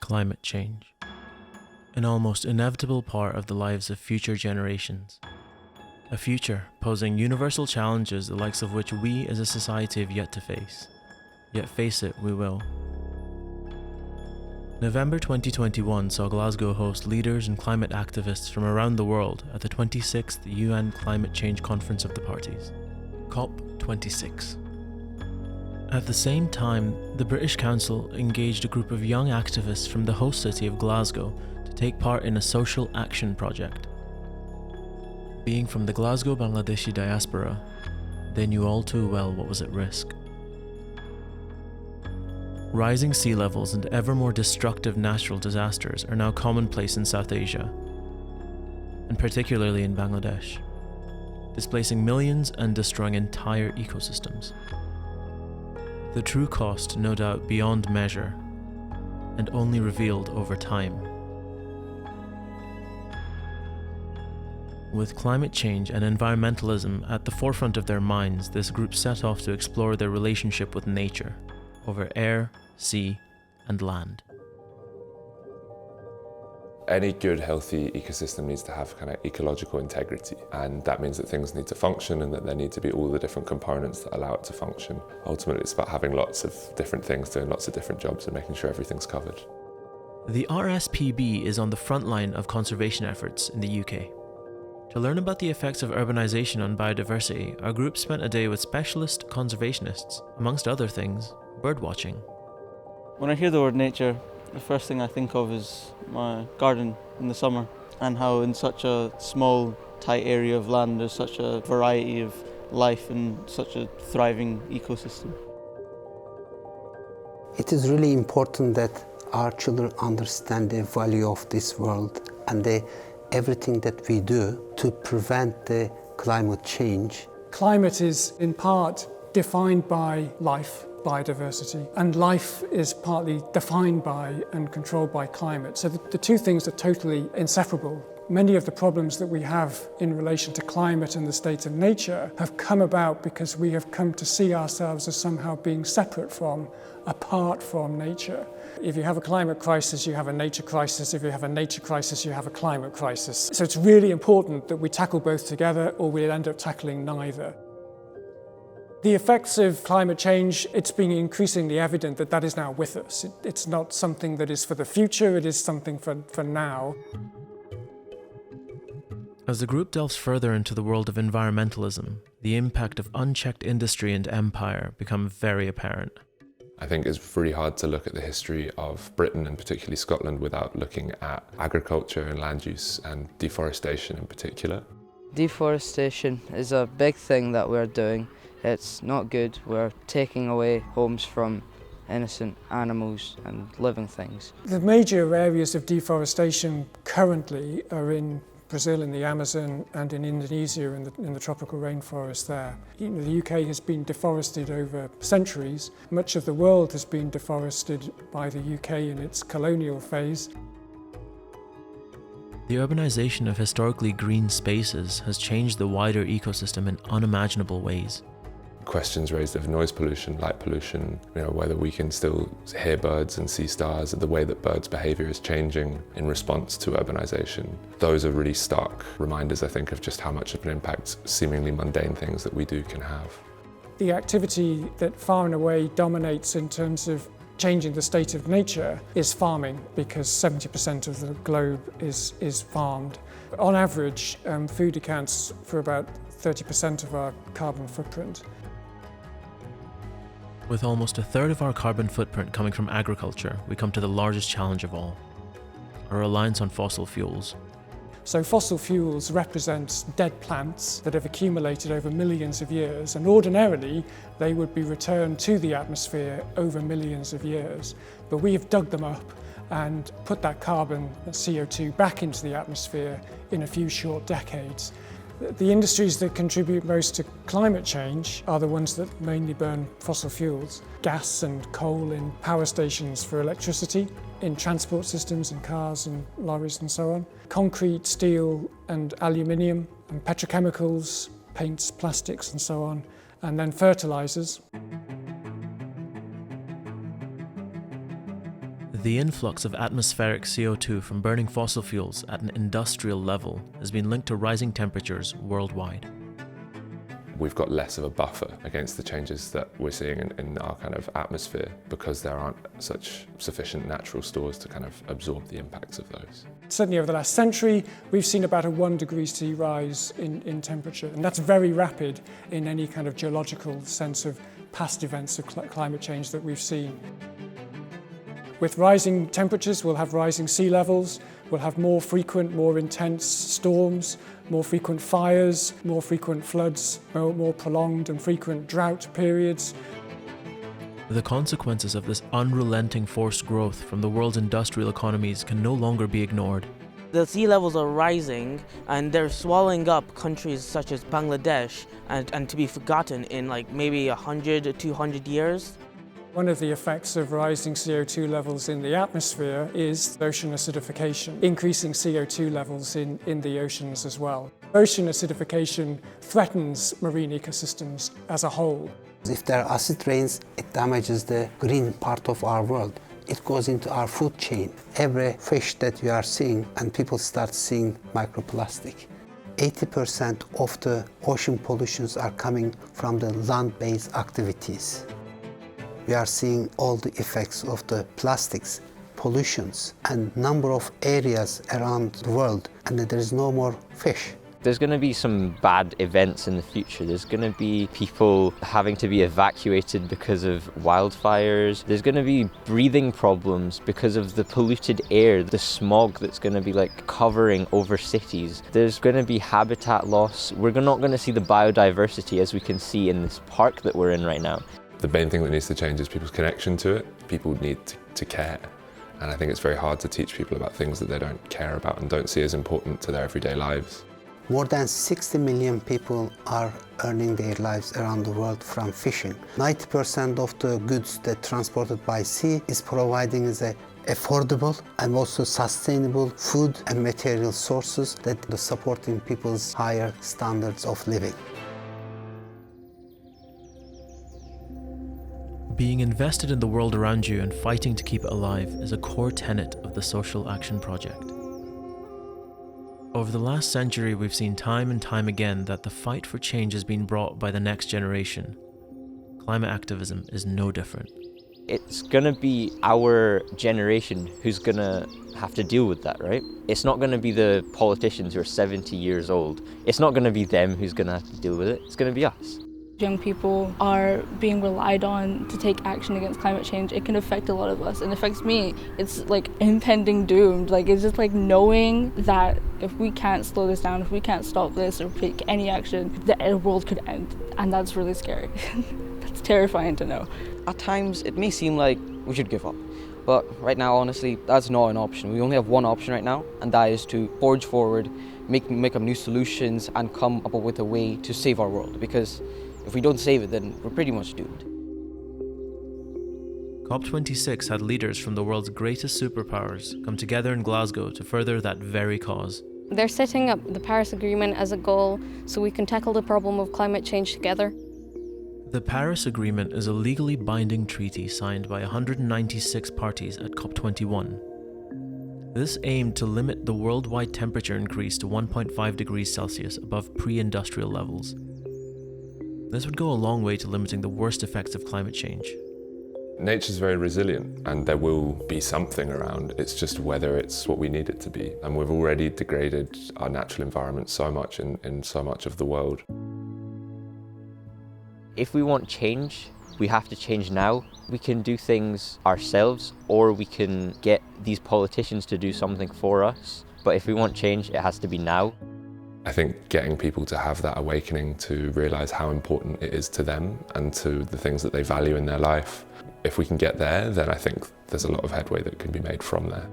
Climate change, an almost inevitable part of the lives of future generations. A future posing universal challenges the likes of which we as a society have yet to face. Yet face it, we will. November 2021 saw Glasgow host leaders and climate activists from around the world at the 26th UN Climate Change Conference of the Parties, COP26. At the same time, the British Council engaged a group of young activists from the host city of Glasgow to take part in a social action project. Being from the Glasgow Bangladeshi diaspora, they knew all too well what was at risk. Rising sea levels and ever more destructive natural disasters are now commonplace in South Asia, and particularly in Bangladesh, displacing millions and destroying entire ecosystems. The true cost, no doubt, beyond measure, and only revealed over time. With climate change and environmentalism at the forefront of their minds, this group set off to explore their relationship with nature, over air, sea, and land. Any good, healthy ecosystem needs to have kind of ecological integrity, and that means that things need to function and that there need to be all the different components that allow it to function. Ultimately, it's about having lots of different things doing lots of different jobs and making sure everything's covered. The RSPB is on the front line of conservation efforts in the UK. To learn about the effects of urbanisation on biodiversity, our group spent a day with specialist conservationists, amongst other things, birdwatching. When I hear the word nature, the first thing I think of is my garden in the summer, and how in such a small, tight area of land there's such a variety of life and such a thriving ecosystem. It is really important that our children understand the value of this world and everything that we do to prevent the climate change. Climate is in part defined by life, biodiversity, and life is partly defined by and controlled by climate. So the two things are totally inseparable. Many of the problems that we have in relation to climate and the state of nature have come about because we have come to see ourselves as somehow being separate from, apart from nature. If you have a climate crisis, you have a nature crisis. If you have a nature crisis, you have a climate crisis. So it's really important that we tackle both together, or we'll end up tackling neither. The effects of climate change, it's been increasingly evident that that is now with us. It's not something that is for the future, it is something for now. As the group delves further into the world of environmentalism, the impact of unchecked industry and empire become very apparent. I think it's really hard to look at the history of Britain and particularly Scotland without looking at agriculture and land use and deforestation in particular. Deforestation is a big thing that we're doing. It's not good. We're taking away homes from innocent animals and living things. The major areas of deforestation currently are in Brazil in the Amazon and in Indonesia in the tropical rainforest there. The UK has been deforested over centuries. Much of the world has been deforested by the UK in its colonial phase. The urbanisation of historically green spaces has changed the wider ecosystem in unimaginable ways. Questions raised of noise pollution, light pollution, whether we can still hear birds and see stars, the way that birds' behaviour is changing in response to urbanisation. Those are really stark reminders, I think, of just how much of an impact seemingly mundane things that we do can have. The activity that far and away dominates in terms of changing the state of nature is farming, because 70% of the globe is farmed. On average, food accounts for about 30% of our carbon footprint. With almost a third of our carbon footprint coming from agriculture, we come to the largest challenge of all, our reliance on fossil fuels. So fossil fuels represent dead plants that have accumulated over millions of years, and ordinarily they would be returned to the atmosphere over millions of years. But we have dug them up and put that carbon, CO2, back into the atmosphere in a few short decades. The industries that contribute most to climate change are the ones that mainly burn fossil fuels. Gas and coal in power stations for electricity, in transport systems, in cars and lorries and so on. Concrete, steel and aluminium, and petrochemicals, paints, plastics and so on. And then fertilisers. The influx of atmospheric CO2 from burning fossil fuels at an industrial level has been linked to rising temperatures worldwide. We've got less of a buffer against the changes that we're seeing in our kind of atmosphere because there aren't such sufficient natural stores to kind of absorb the impacts of those. Certainly over the last century, we've seen about a 1 degree C rise in temperature, and that's very rapid in any kind of geological sense of past events of climate change that we've seen. With rising temperatures, we'll have rising sea levels, we'll have more frequent, more intense storms, more frequent fires, more frequent floods, more prolonged and frequent drought periods. The consequences of this unrelenting forced growth from the world's industrial economies can no longer be ignored. The sea levels are rising and they're swallowing up countries such as Bangladesh and to be forgotten in like maybe 100 or 200 years. One of the effects of rising CO2 levels in the atmosphere is ocean acidification, increasing CO2 levels in the oceans as well. Ocean acidification threatens marine ecosystems as a whole. If there are acid rains, it damages the green part of our world. It goes into our food chain. Every fish that you are seeing, and people start seeing microplastic. 80% of the ocean pollutions are coming from the land-based activities. We are seeing all the effects of the plastics, pollutions, and number of areas around the world, and there is no more fish. There's going to be some bad events in the future. There's going to be people having to be evacuated because of wildfires. There's going to be breathing problems because of the polluted air, the smog that's going to be like covering over cities. There's going to be habitat loss. We're not going to see the biodiversity as we can see in this park that we're in right now. The main thing that needs to change is people's connection to it. People need to care. And I think it's very hard to teach people about things that they don't care about and don't see as important to their everyday lives. More than 60 million people are earning their lives around the world from fishing. 90% of the goods that are transported by sea is providing as a affordable and also sustainable food and material sources that are supporting people's higher standards of living. Being invested in the world around you and fighting to keep it alive is a core tenet of the Social Action Project. Over the last century, we've seen time and time again that the fight for change has been brought by the next generation. Climate activism is no different. It's going to be our generation who's going to have to deal with that, right? It's not going to be the politicians who are 70 years old. It's not going to be them who's going to have to deal with it. It's going to be us. Young people are being relied on to take action against climate change. It can affect a lot of us. It affects me. It's like impending doom. Like, it's just like knowing that if we can't slow this down, if we can't stop this or take any action, the world could end. And that's really scary. That's terrifying to know. At times, it may seem like we should give up. But right now, honestly, that's not an option. We only have one option right now, and that is to forge forward, make up new solutions, and come up with a way to save our world. Because if we don't save it, then we're pretty much doomed. COP26 had leaders from the world's greatest superpowers come together in Glasgow to further that very cause. They're setting up the Paris Agreement as a goal so we can tackle the problem of climate change together. The Paris Agreement is a legally binding treaty signed by 196 parties at COP21. This aimed to limit the worldwide temperature increase to 1.5 degrees Celsius above pre-industrial levels. This would go a long way to limiting the worst effects of climate change. Nature's very resilient and there will be something around. It's just whether it's what we need it to be. And we've already degraded our natural environment so much in so much of the world. If we want change, we have to change now. We can do things ourselves, or we can get these politicians to do something for us. But if we want change, it has to be now. I think getting people to have that awakening to realise how important it is to them and to the things that they value in their life. If we can get there, then I think there's a lot of headway that can be made from there.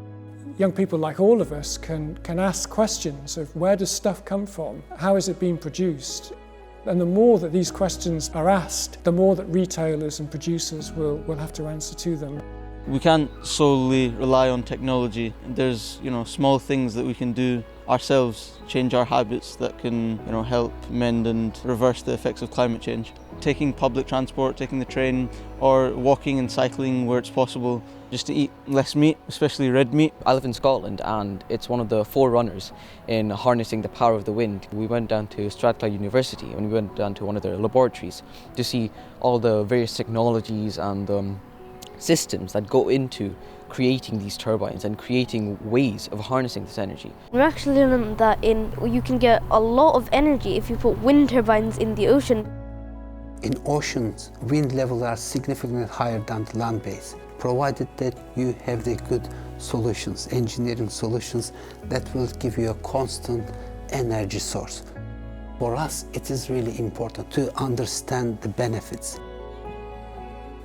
Young people like all of us can ask questions of where does stuff come from? How is it being produced? And the more that these questions are asked, the more that retailers and producers will have to answer to them. We can't solely rely on technology. There's, small things that we can do ourselves, change our habits that can, help mend and reverse the effects of climate change. Taking public transport, taking the train, or walking and cycling where it's possible, just to eat less meat, especially red meat. I live in Scotland and it's one of the forerunners in harnessing the power of the wind. We went down to Strathclyde University and we went down to one of their laboratories to see all the various technologies and systems that go into creating these turbines and creating ways of harnessing this energy. We're actually learning that you can get a lot of energy if you put wind turbines in the ocean. In oceans, wind levels are significantly higher than the land base, provided that you have the good solutions, engineering solutions that will give you a constant energy source. For us, it is really important to understand the benefits.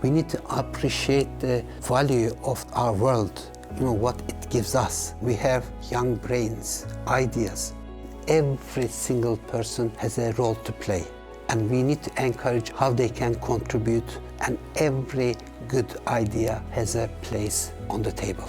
We need to appreciate the value of our world, what it gives us. We have young brains, ideas. Every single person has a role to play, and we need to encourage how they can contribute, and every good idea has a place on the table.